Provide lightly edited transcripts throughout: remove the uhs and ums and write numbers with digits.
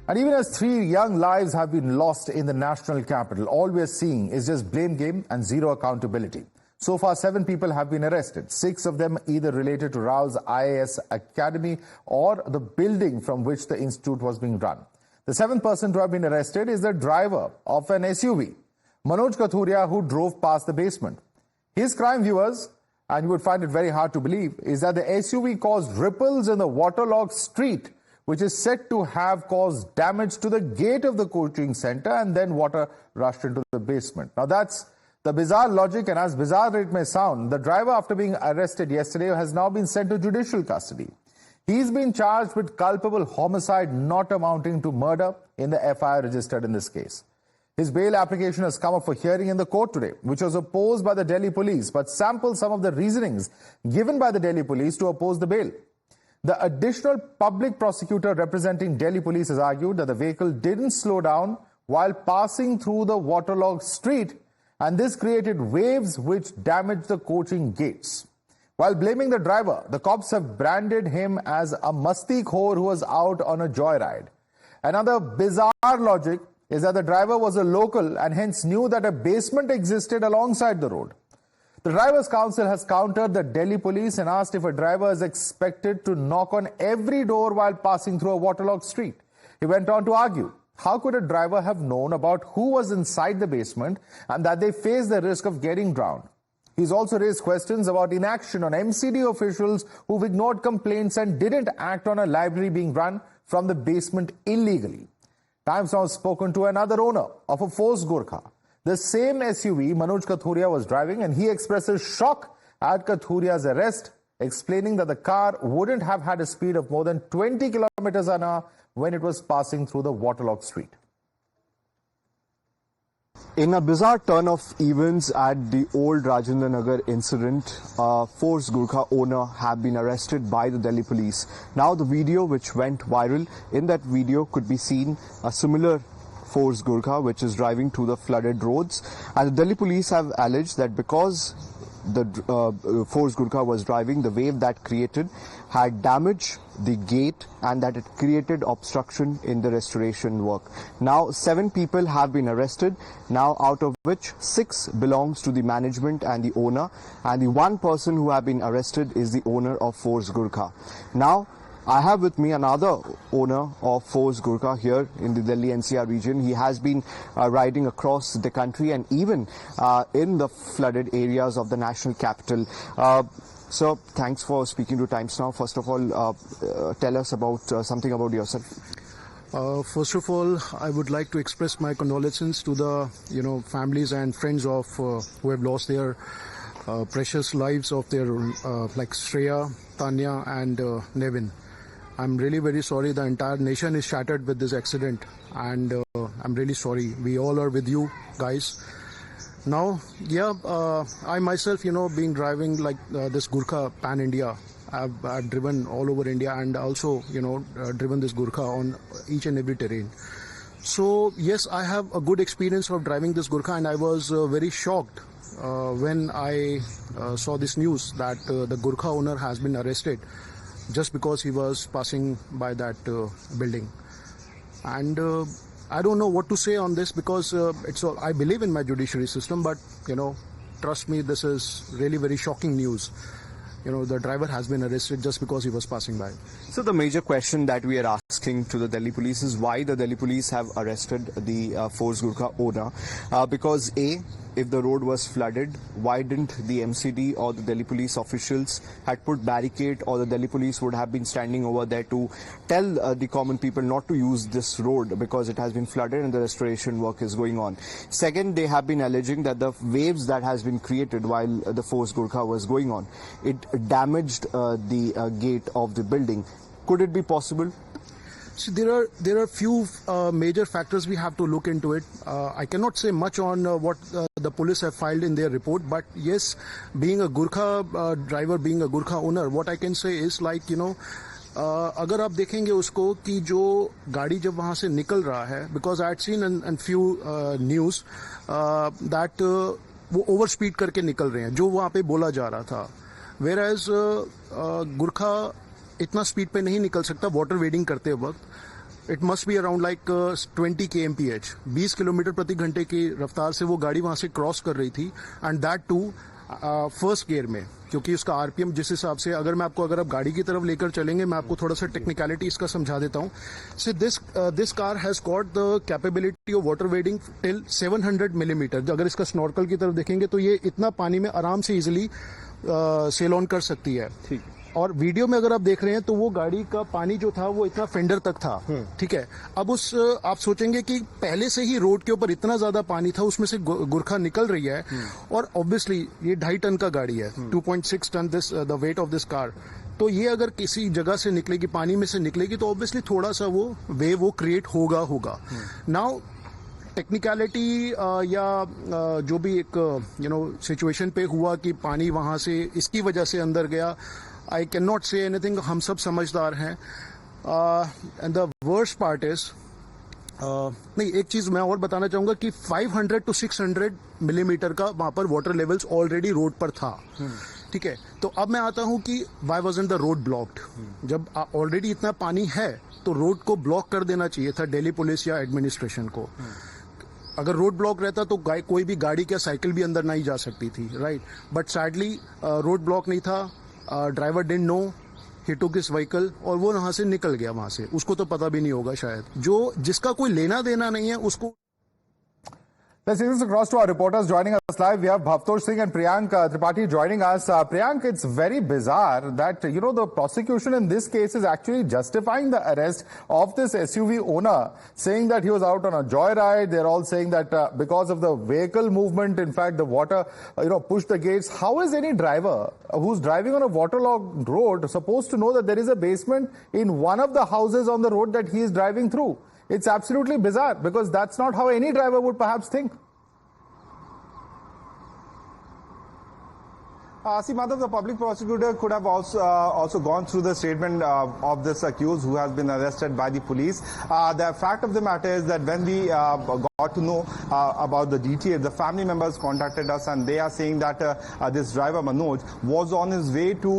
And even as 3 young lives have been lost in the national capital, all we're seeing is just blame game and zero accountability. So far, 7 people have been arrested, 6 of them either related to Rau's IAS Academy or the building from which the institute was being run. The 7th person to have been arrested is the driver of an SUV, Manoj Kathuria, who drove past the basement. His crime, viewers, and you would find it very hard to believe, is that the SUV caused ripples in the waterlogged street, which is said to have caused damage to the gate of the coaching center, and then water rushed into the basement. Now that's the bizarre logic, and as bizarre it may sound, the driver, after being arrested yesterday, has now been sent to judicial custody. He's been charged with culpable homicide not amounting to murder in the FIR registered in this case. His bail application has come up for hearing in the court today, which was opposed by the Delhi police, but sampled some of the reasonings given by the Delhi police to oppose the bail. The additional public prosecutor representing Delhi police has argued that the vehicle didn't slow down while passing through the waterlogged street, and this created waves which damaged the coaching gates. While blaming the driver, the cops have branded him as a masti khor who was out on a joyride. Another bizarre logic is that the driver was a local and hence knew that a basement existed alongside the road. The driver's counsel has countered the Delhi police and asked if a driver is expected to knock on every door while passing through a waterlogged street. He went on to argue, how could a driver have known about who was inside the basement and that they face the risk of getting drowned? He's also raised questions about inaction on MCD officials who've ignored complaints and didn't act on a library being run from the basement illegally. Times now has spoken to another owner of a forced Gurkha. The same SUV Manoj Kathuria was driving, and he expresses shock at Kathuria's arrest, explaining that the car wouldn't have had a speed of more than 20 kilometers an hour when it was passing through the waterlogged street. In a bizarre turn of events at the Old Rajinder Nagar incident, a forced Gurkha owner have been arrested by the Delhi police. Now the video which went viral, in that video could be seen a similar forced Gurkha which is driving through the flooded roads, and the Delhi police have alleged that because the forced Gurkha was driving, the wave that created had damaged the gate and that it created obstruction in the restoration work. Now 7 people have been arrested, now out of which 6 belongs to the management and the owner, and the 1 person who have been arrested is the owner of forced Gurkha. Now I have with me another owner of forced Gurkha here in the Delhi NCR region. He has been riding across the country and even in the flooded areas of the national capital. So thanks for speaking to Times Now. First of all, tell us about something about yourself. First of all, I would like to express my condolences to the families and friends of who have lost their precious lives of their like Shreya, Tanya and Nevin. I'm really very sorry. The entire nation is shattered with this accident, and I'm really sorry. We all are with you guys. Now, yeah, I myself, being driving like this Gurkha pan India, I've driven all over India and also, driven this Gurkha on each and every terrain. So yes, I have a good experience of driving this Gurkha, and I was very shocked when I saw this news that the Gurkha owner has been arrested just because he was passing by that building. And I don't know what to say on this because I believe in my judiciary system, but trust me, this is really very shocking news. The driver has been arrested just because he was passing by. So the major question that we are asking to the Delhi police is why the Delhi police have arrested the forced Gurkha owner. Because A, if the road was flooded, why didn't the MCD or the Delhi police officials had put barricade, or the Delhi police would have been standing over there to tell the common people not to use this road because it has been flooded and the restoration work is going on. Second, they have been alleging that the waves that has been created while the forced Gurkha was going on, it damaged the gate of the building. Could it be possible? See, there are few major factors we have to look into it. I cannot say much on what the police have filed in their report, but yes, being a Gurkha driver, being a Gurkha owner, what I can say is like अगर आप देखेंगे उसको कि जो गाड़ी जब वहाँ से निकल रहा है, because I had seen in few news that वो ओवर स्पीड करके निकल रहे हैं, जो वहाँ पे बोला जा रहा था. Whereas Gurkha इतना स्पीड पे नहीं निकल सकता वाटर वेडिंग करते वक्त. It must be around like 20 kmph, 20 kilometre प्रति घंटे की रफ्तार से वो गाड़ी वहां से क्रॉस कर रही थी, and that to first gear में, क्योंकि उसका आरपीएम जिस हिसाब से, अगर आप गाड़ी की तरफ लेकर चलेंगे, मैं आपको थोड़ा सा टेक्निकलिटी इसका समझा देता हूं. So this car has got the capability of water wedding till 700 millimetre. अगर इसका स्नॉर्कल की तरफ देखेंगे तो ये इतना पानी में आराम से इजिली सेल ऑन कर सकती है. ठीक है. और वीडियो में अगर आप देख रहे हैं तो वो गाड़ी का पानी जो था वो इतना फेंडर तक था. ठीक है. अब आप सोचेंगे कि पहले से ही रोड के ऊपर इतना ज्यादा पानी था, उसमें से गुरखा निकल रही है, और ऑब्वियसली ये 2.5 टन का गाड़ी है, 2.6 ton the weight of this car. तो ये अगर किसी जगह से निकलेगी, पानी में से निकलेगी, तो ऑब्वियसली थोड़ा सा वो वेव वो क्रिएट होगा. नाउ टेक्निकलिटी या जो भी एक सिचुएशन पे हुआ कि पानी वहां से इसकी वजह से अंदर गया, I cannot say anything. हम सब समझदार हैं. And the worst part is, नहीं, एक चीज मैं और बताना चाहूंगा कि 500 to 600 मिलीमीटर का वहां पर वाटर लेवल्स ऑलरेडी रोड पर था. ठीक है. तो अब मैं आता हूं कि why wasn't the road blocked? जब ऑलरेडी इतना पानी है तो रोड को ब्लॉक कर देना चाहिए था दिल्ली पुलिस या एडमिनिस्ट्रेशन को. अगर रोड ब्लॉक रहता तो कोई भी गाड़ी या साइकिल भी अंदर नहीं जा सकती थी, right. But sadly road block नहीं था. Driver didn't know, he took his vehicle और वो वहां से निकल गया. वहां से उसको तो पता भी नहीं होगा शायद, जिसका कोई लेना देना नहीं है उसको. Let's take this across to our reporters joining us live. We have Bhavtosh Singh and Priyank Tripathi joining us. Priyank, it's very bizarre that, the prosecution in this case is actually justifying the arrest of this SUV owner, saying that he was out on a joyride. They're all saying that because of the vehicle movement, in fact, the water, pushed the gates. How is any driver who's driving on a waterlogged road supposed to know that there is a basement in one of the houses on the road that he is driving through? It's absolutely bizarre, because that's not how any driver would perhaps think. See, Madhav, the public prosecutor could have also gone through the statement of this accused who has been arrested by the police. The fact of the matter is that when we got to know about the details, the family members contacted us, and they are saying that this driver Manoj was on his way to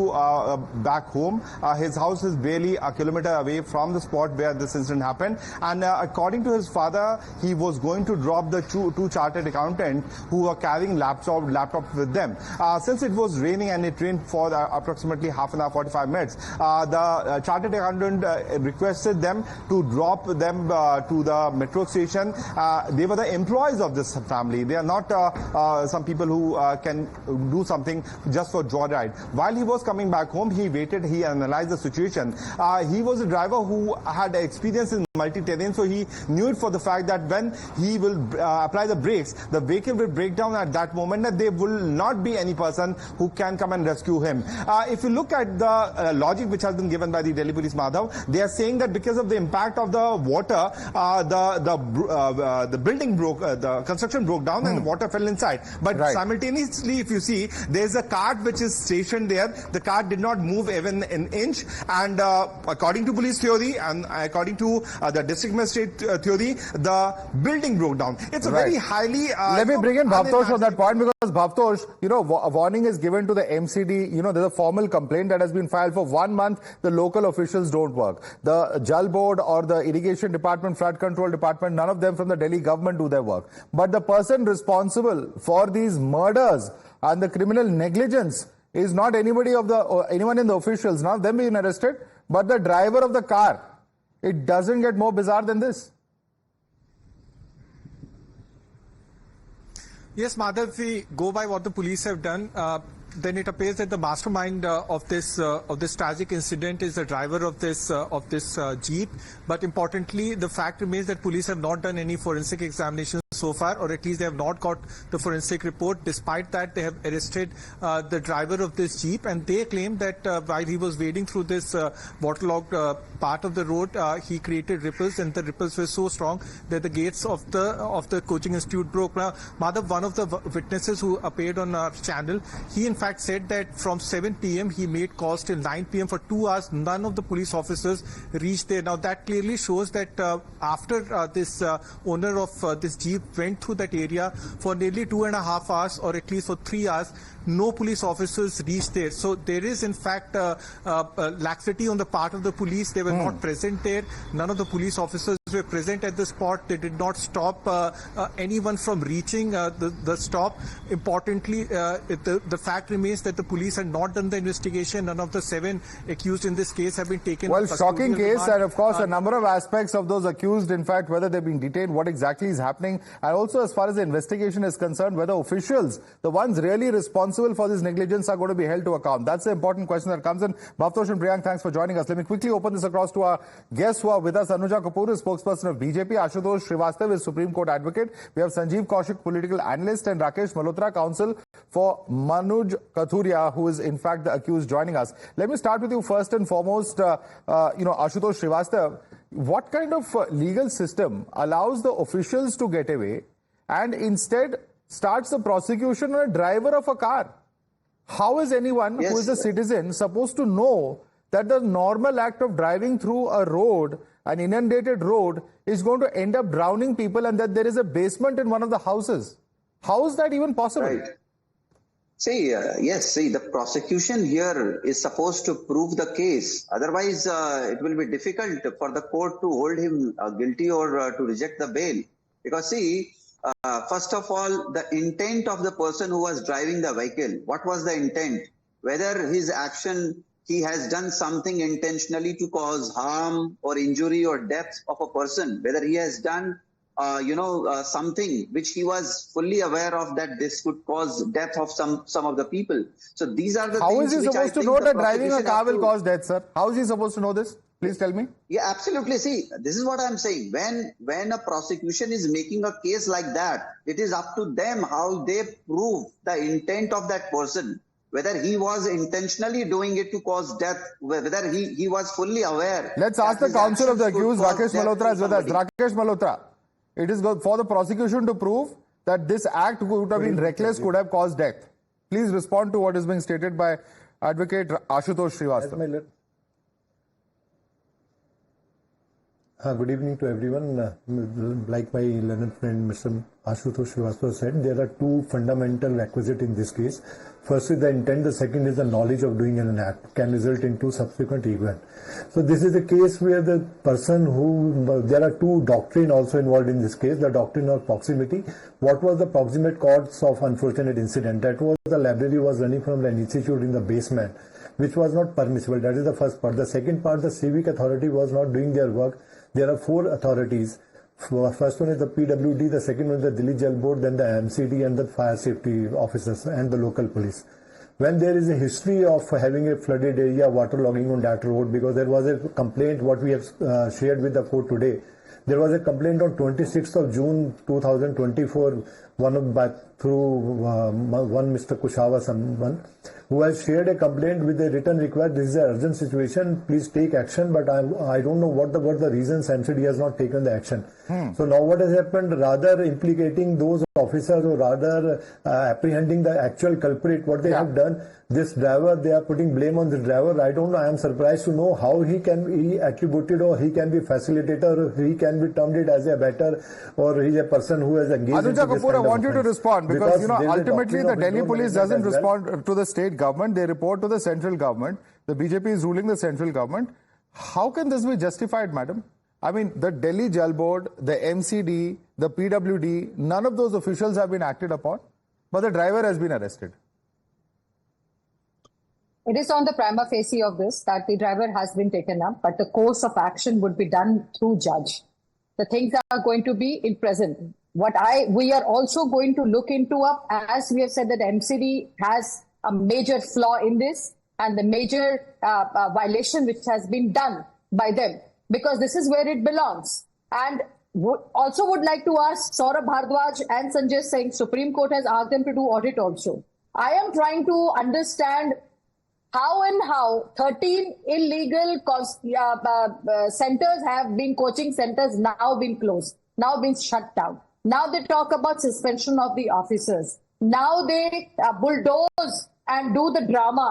back home. His house is barely a kilometer away from the spot where this incident happened, and according to his father, he was going to drop the two chartered accountants who were carrying laptop with them. Since it was raining and it rained for approximately half an hour, 45 minutes, the chartered accountant requested them to drop them to the metro station. They were the employees of this family. They are not some people who can do something just for joyride. While he was coming back home, he waited, he analyzed the situation. He was a driver who had experience in multi-terrain, so he knew it for the fact that when he will apply the brakes, the vehicle will break down at that moment, and there will not be any person who can come and rescue him. If you look at the logic which has been given by the Delhi Police, Madhav, they are saying that because of the impact of the water, the building broke, the construction broke down, and the water fell inside. But simultaneously, if you see, there is a cart which is stationed there. The cart did not move even an inch, and according to police theory and according to the district magistrate theory, the building broke down. It's a very highly... Let me bring in Bhavtosh on that point, because Bhavtosh, a warning is given to the MCD. There's a formal complaint that has been filed for 1 month. The local officials don't work. The Jal Board or the Irrigation Department, Flood Control Department, none of them from the Delhi government do their work. But the person responsible for these murders and the criminal negligence is not anybody of anyone in the officials. None of them being arrested, but the driver of the car. It doesn't get more bizarre than this. Yes, Madhav, if we go by what the police have done, then it appears that the mastermind of this tragic incident is the driver of this Jeep. But importantly, the fact remains that police have not done any forensic examination so far, or at least they have not got the forensic report. Despite that, they have arrested the driver of this Jeep, and they claim that while he was wading through this waterlogged part of the road, he created ripples, and the ripples were so strong that the gates of the coaching institute broke. Now, Madhav, one of the witnesses who appeared on our channel, he in fact said that from 7 p.m. he made calls till 9 p.m. for 2 hours. None of the police officers reached there. Now that clearly shows that after this owner of this Jeep went through that area for nearly 2.5 hours, or at least for 3 hours, no police officers reached there. So there is in fact laxity on the part of the police. They were not present there. None of the police officers were present at the spot. They did not stop anyone from reaching the stop. Importantly, the fact remains that the police had not done the investigation. None of the 7 accused in this case have been taken. Well, shocking case, and of course a number of aspects of those accused, in fact, whether they're being detained, what exactly is happening, and also as far as the investigation is concerned, whether officials, the ones really responsible for this negligence, are going to be held to account. That's the important question that comes in. Bhavtosh and Priyank, thanks for joining us. Let me quickly open this across to our guests who are with us. Anuja Kapoor is spokesperson of BJP. Ashutosh Srivastava is Supreme Court advocate. We have Sanjeev Kaushik, political analyst, and Rakesh Malhotra, counsel for Manoj Kathuria, who is in fact the accused, joining us. Let me start with you first and foremost. Ashutosh Srivastava, what kind of legal system allows the officials to get away and instead starts the prosecution on a driver of a car? How is anyone who is a citizen supposed to know that the normal act of driving through a road, an inundated road, is going to end up drowning people, and that there is a basement in one of the houses? How is that even possible? Right. The prosecution here is supposed to prove the case. Otherwise, it will be difficult for the court to hold him guilty or to reject the bail. Because first of all, the intent of the person who was driving the vehicle. What was the intent? Whether his action, he has done something intentionally to cause harm or injury or death of a person. Whether he has done something which he was fully aware of that this could cause death of some of the people. So these are the things. How is he supposed to know that driving a car will cause death, sir? How is he supposed to know this? Please tell me. Yeah, absolutely. See, this is what I'm saying. When a prosecution is making a case like that, it is up to them how they prove the intent of that person. Whether he was intentionally doing it to cause death, whether he was fully aware. Let's ask the counsel of the accused, Rakesh Malhotra, is with us. Rakesh Malhotra, it is for the prosecution to prove that this act would have been reckless, could have caused death. Please respond to what is being stated by Advocate Ashutosh Srivastava. Good evening to everyone. Like my learned friend Mr. Ashutosh Srivastava said, there are two fundamental requisites in this case. First is the intent, the second is the knowledge of doing an act can result into subsequent event. So this is a case where the person there are two doctrines also involved in this case, the doctrine of proximity. What was the proximate cause of unfortunate incident? That was the library was running from an institute in the basement, which was not permissible. That is the first part. The second part, the civic authority was not doing their work. There are 4 authorities. First one is the PWD, the second one is the Delhi Jail Board, then the MCD and the fire safety officers and the local police. When there is a history of having a flooded area, waterlogging on that road, because there was a complaint, what we have shared with the court today, there was a complaint on 26th of June 2024, through one Mr. Kushawa, someone who has shared a complaint with a written request. This is an urgent situation, please take action, but I don't know what the reasons MCD has not taken the action. So now what has happened, rather implicating those officers or rather apprehending the actual culprit, what they have done, this driver, they are putting blame on the driver. I don't know, I am surprised to know how he can be attributed, or he can be facilitator, or he can be termed it as a better, or he is a person who has engaged in this kind of Kapoor, I want you to respond, because ultimately the Delhi police doesn't respond to the state government, they report to the central government. The BJP is ruling the central government. How can this be justified, madam? I mean, the Delhi Jail Board, the MCD, the PWD, none of those officials have been acted upon, but the driver has been arrested. It is on the prima facie of this that the driver has been taken up, but the course of action would be done through judge. The things are going to be in present. We are also going to look into as we have said, that MCD has a major flaw in this and the major violation which has been done by them, because this is where it belongs. And also would like to ask Saurabh Bhardwaj and Sanjay Singh, Supreme Court has asked them to do audit also. I am trying to understand how 13 illegal centers have been, coaching centers now been closed, now been shut down. Now they talk about suspension of the officers. Now they bulldoze and do the drama.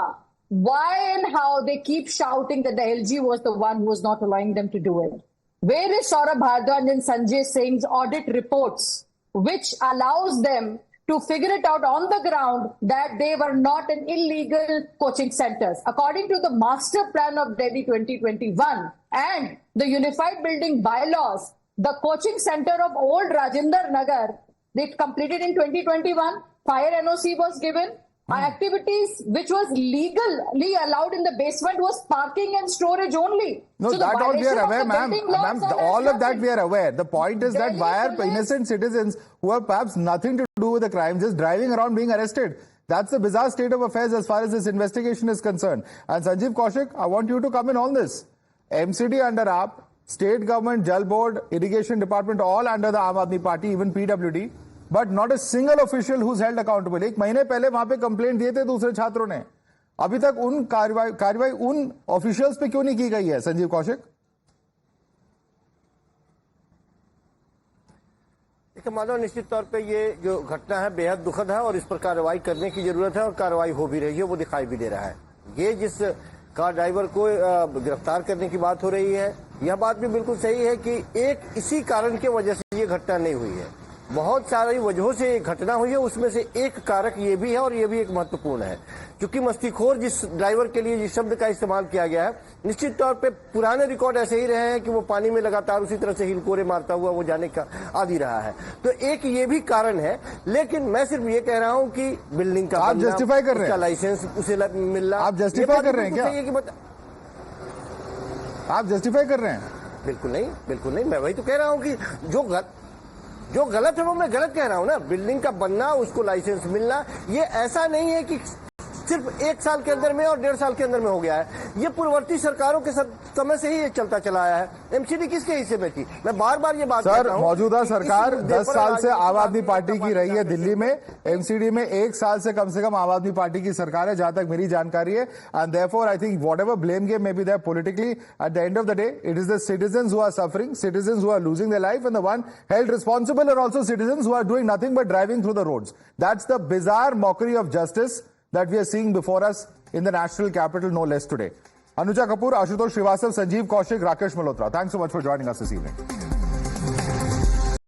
Why and how they keep shouting that the LG was the one who was not allowing them to do it? Where is Saurabh Bhardwaj and Sanjay Singh's audit reports, which allows them to figure it out on the ground that they were not an illegal coaching centers? According to the master plan of Delhi 2021 and the unified building bylaws, the coaching center of Old Rajinder Nagar, they completed in 2021, fire NOC was given. Activities which was legally allowed in the basement was parking and storage only. No, so that all we are aware, ma'am. All of that we are aware. The point is that why are innocent citizens who have perhaps nothing to do with the crime just driving around being arrested? That's the bizarre state of affairs as far as this investigation is concerned. And Sanjeev Kaushik, I want you to come in on this. MCD under AAP, State Government, Jal Board, Irrigation Department, all under the Aam Aadmi Party, even PWD. But not a single official who's held accountable. एक महीने पहले वहां पे complaint दिए थे दूसरे छात्रों ने. अभी तक उन कार्रवाई उन ऑफिशियल्स पे क्यों नहीं की गई है? संजीव कौशिक. देखिए माधव, निश्चित तौर पे ये जो घटना है बेहद दुखद है और इस पर कार्रवाई करने की जरूरत है और कार्रवाई हो भी रही है, वो दिखाई भी दे रहा है. ये जिस कार ड्राइवर को गिरफ्तार करने की बात हो रही है, यह बात भी बिल्कुल सही है कि एक इसी कारण की वजह से ये घटना नहीं हुई है. बहुत सारी वजहों से ये घटना हुई है, उसमें से एक कारक ये भी है और ये भी एक महत्वपूर्ण है, क्योंकि मस्तीखोर जिस ड्राइवर के लिए जिस शब्द का इस्तेमाल किया गया है, निश्चित तौर पे पुराने रिकॉर्ड ऐसे ही रहे हैं कि वो पानी में लगातार उसी तरह से हिलकोरे मारता हुआ वो जाने का आदि रहा है. तो एक ये भी कारण है, लेकिन मैं सिर्फ ये कह रहा हूं कि बिल्डिंग का आप जस्टिफाई कर रहे हैं, लाइसेंस उसे मिलना, आप जस्टिफाई कर रहे हैं क्या? आप जस्टिफाई कर रहे हैं? बिल्कुल नहीं, बिल्कुल नहीं. मैं वही तो कह रहा हूँ कि जो गलत है वो मैं गलत कह रहा हूं ना. बिल्डिंग का बनना, उसको लाइसेंस मिलना, ये ऐसा नहीं है कि सिर्फ 1 साल के अंदर में और 1.5 साल के अंदर में हो गया है. ये पूर्ववर्ती सरकारों के समय से ही ये चलता चला आया है. एमसीडी किसके हिस्से में थी? मैं बार बार ये बात सर, मौजूदा सरकार 10 साल से आम आदमी पार्टी की रही है दिल्ली में. एमसीडी में 1 साल से कम आम आदमी पार्टी की सरकार है, जहां तक मेरी जानकारी है. And therefore I think whatever blame game may be there politically, at the end of the day it is the citizens who are suffering, citizens who are losing their life, and the one held responsible are also citizens who are doing nothing but driving through the roads. That's the bizarre mockery of justice that we are seeing before us in the national capital, no less today. Anuja Kapoor, Ashutosh Srivastava, Sanjeev Kaushik, Rakesh Malhotra. Thanks so much for joining us this evening.